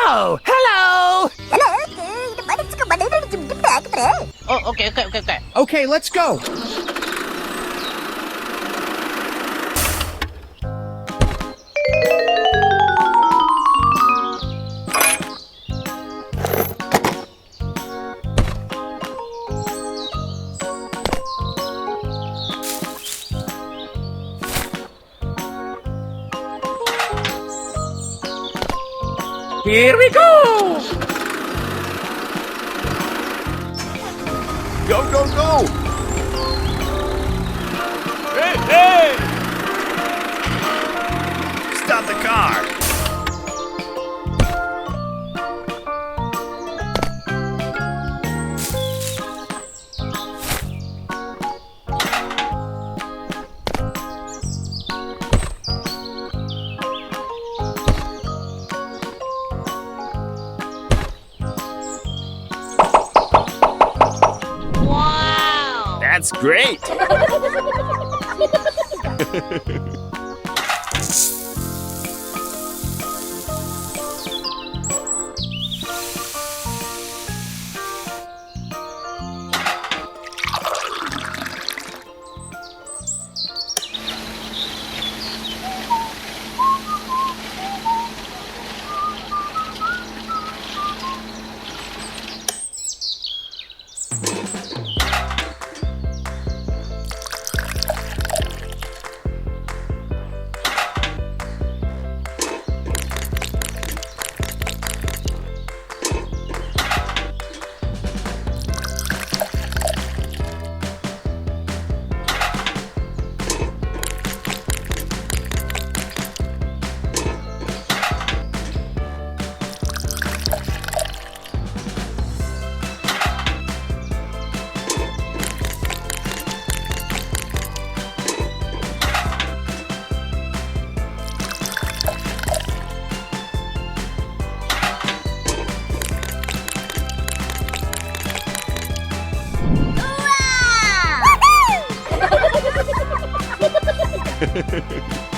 Oh, hello! Oh, okay. Okay, let's go. Here we go! Go, go, go! Hey! Stop the car! That's great!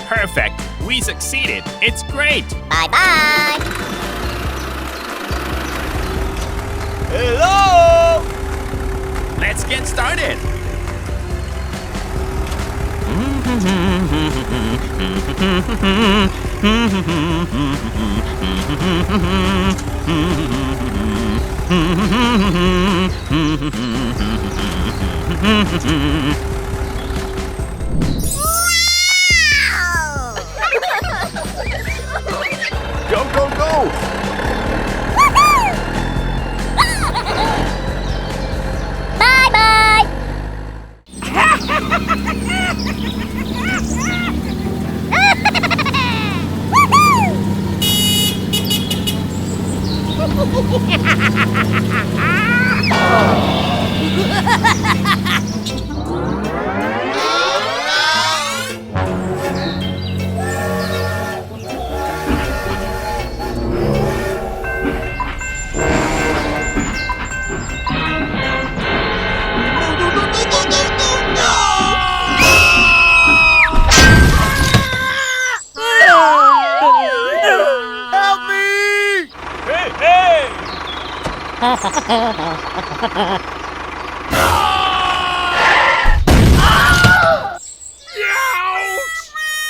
Perfect. We succeeded. It's great. Bye-bye. Hello! Let's get started. Go, go, go! Bye-bye.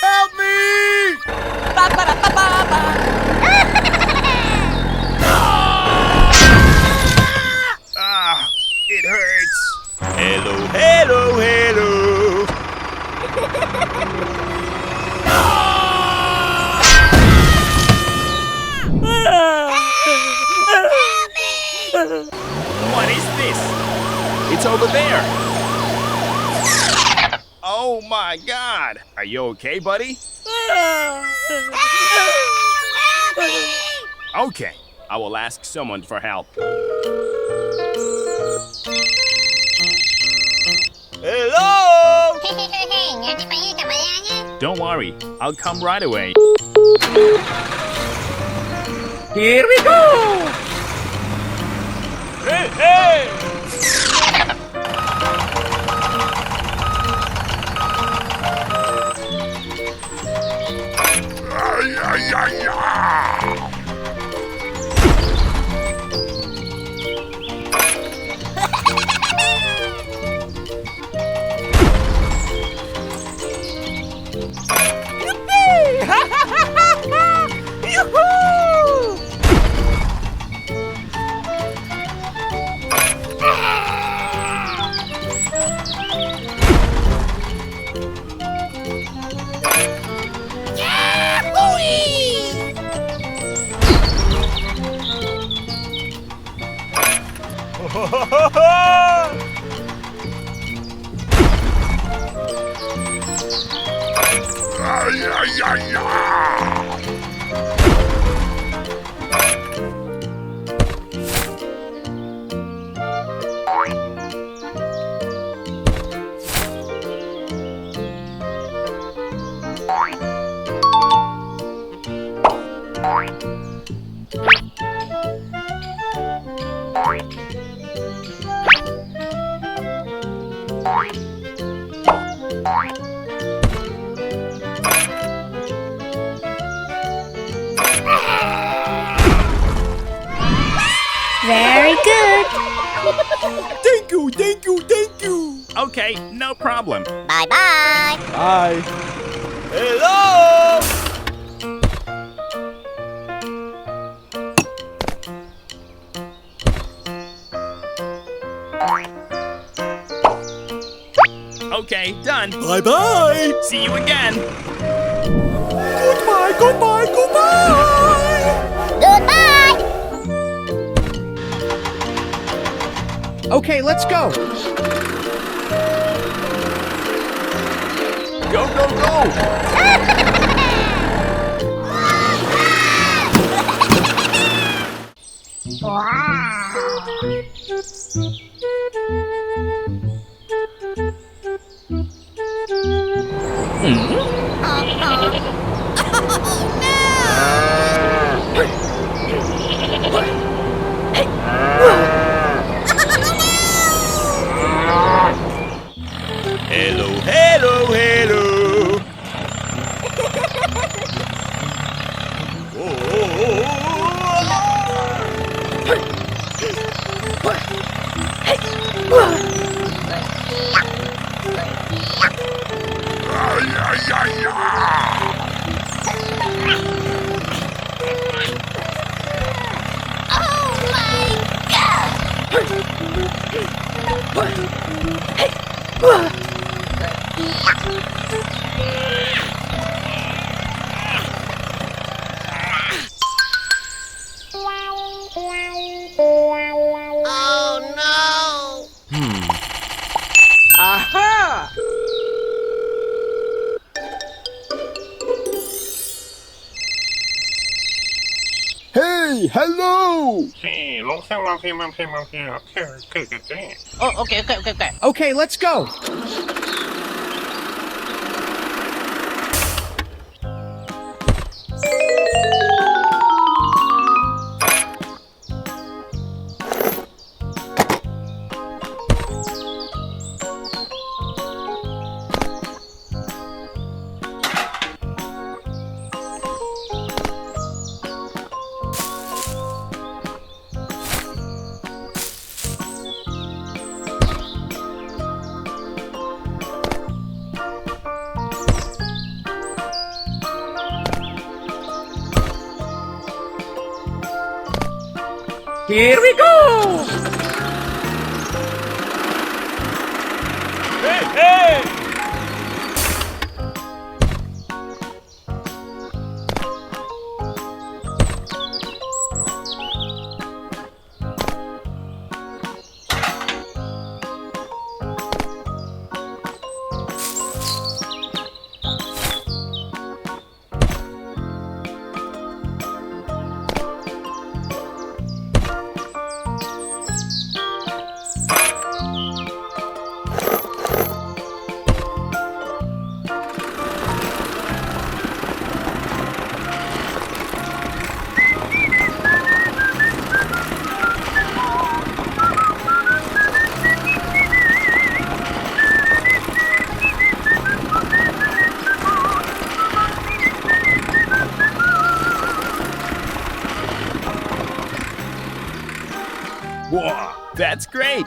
Help me! Ah, it hurts. Hello, hello, hello. What is this? It's over there. Oh my God. Are you okay, buddy? Okay, I will ask someone for help. Hello? Nghe đi bay cả mày nhé. Don't worry, I'll come right away. Here we go! Hey, hey! Ay, ay, ay, ay. Ay, ay, ay, ay. Very good. Thank you, thank you, thank you. Okay, no problem. Bye bye. Bye. Hello? Okay, done. Bye-bye. See you again. Goodbye, goodbye, goodbye. Goodbye. Okay, let's go. Go, go, go. Hello, hello, hello. Ay, ay, ay, ay. Oh my God. Oh no. Aha! Hey, hello. Oh, okay. Okay, let's go. Here we go! Hey, hey! Whoa, that's great!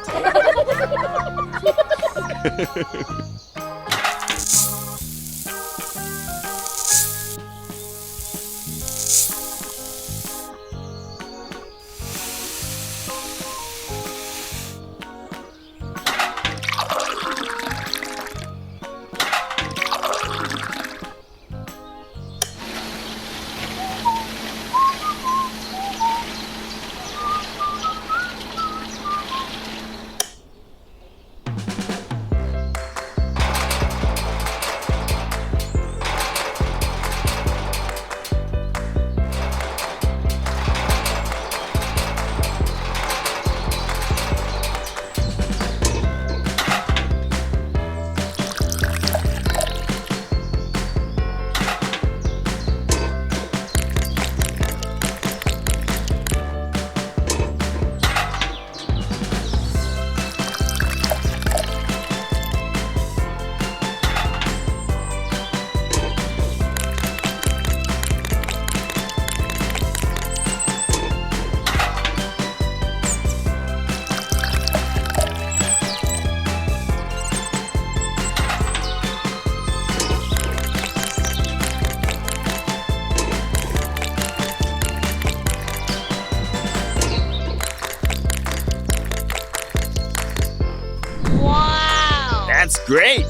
That's great!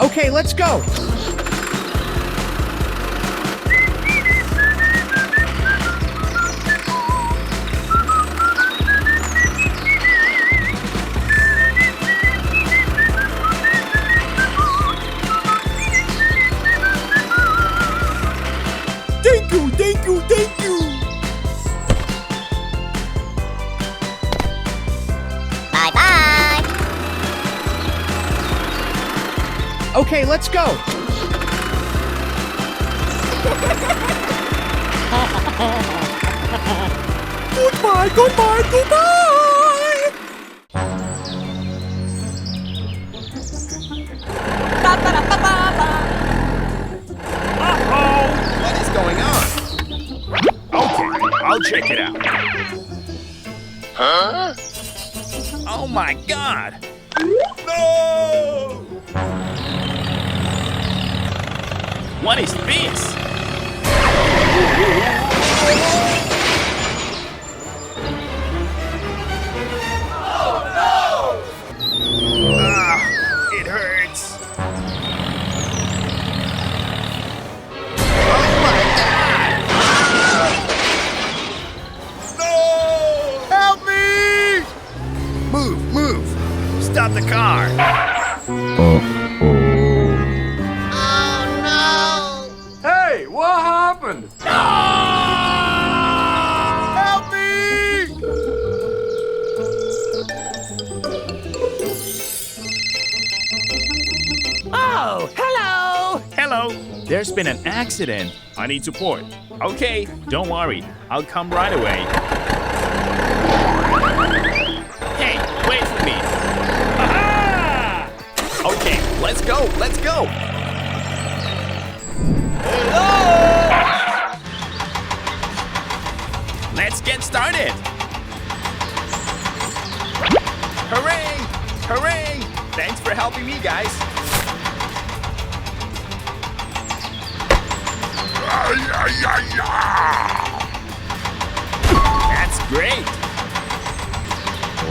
Okay, let's go! Thank you, thank you, thank you. Bye bye. Okay, let's go! Goodbye, goodbye, goodbye. Uh-oh! What is going on? Okay, I'll check it out. Huh? Oh my god! No! What is this? Ah, it hurts. Oh my god! No! Help me! Move, move! Stop the car! Oh no. Hey, what happened? Help me! Oh, hello! Hello! There's been an accident. I need support. Okay, don't worry. I'll come right away. Hey, wait for me. Aha! Okay, let's go, let's go! Hello! Let's get started! Hooray! Hooray! Thanks for helping me, guys. That's great.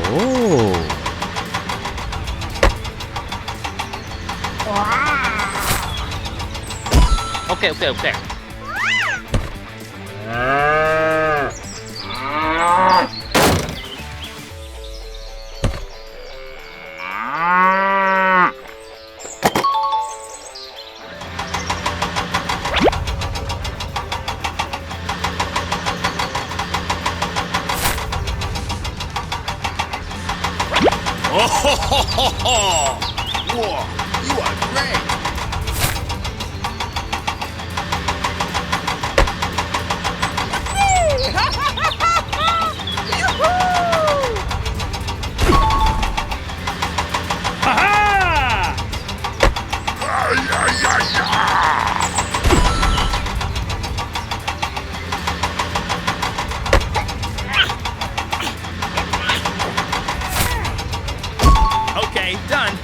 Oh. Okay. Oh, whoa, you are great. Okay, done.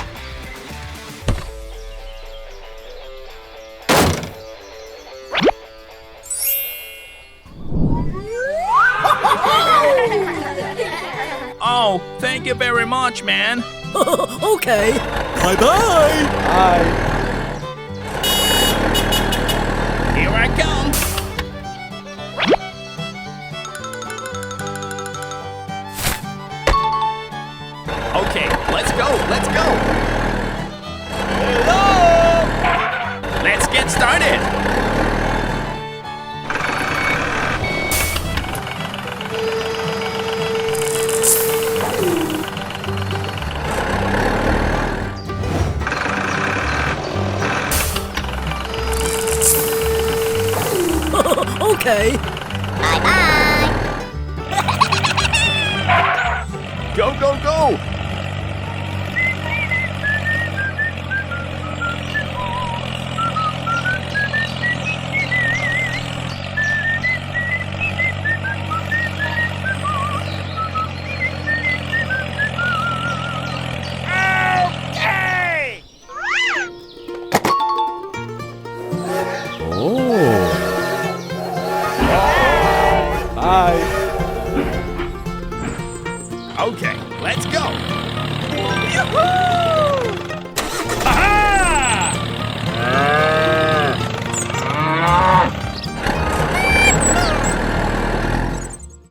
Oh, thank you very much, man. Okay. Bye-bye. Bye. Here I come. Okay, let's go. Hello! Let's get started. Okay. Bye-bye.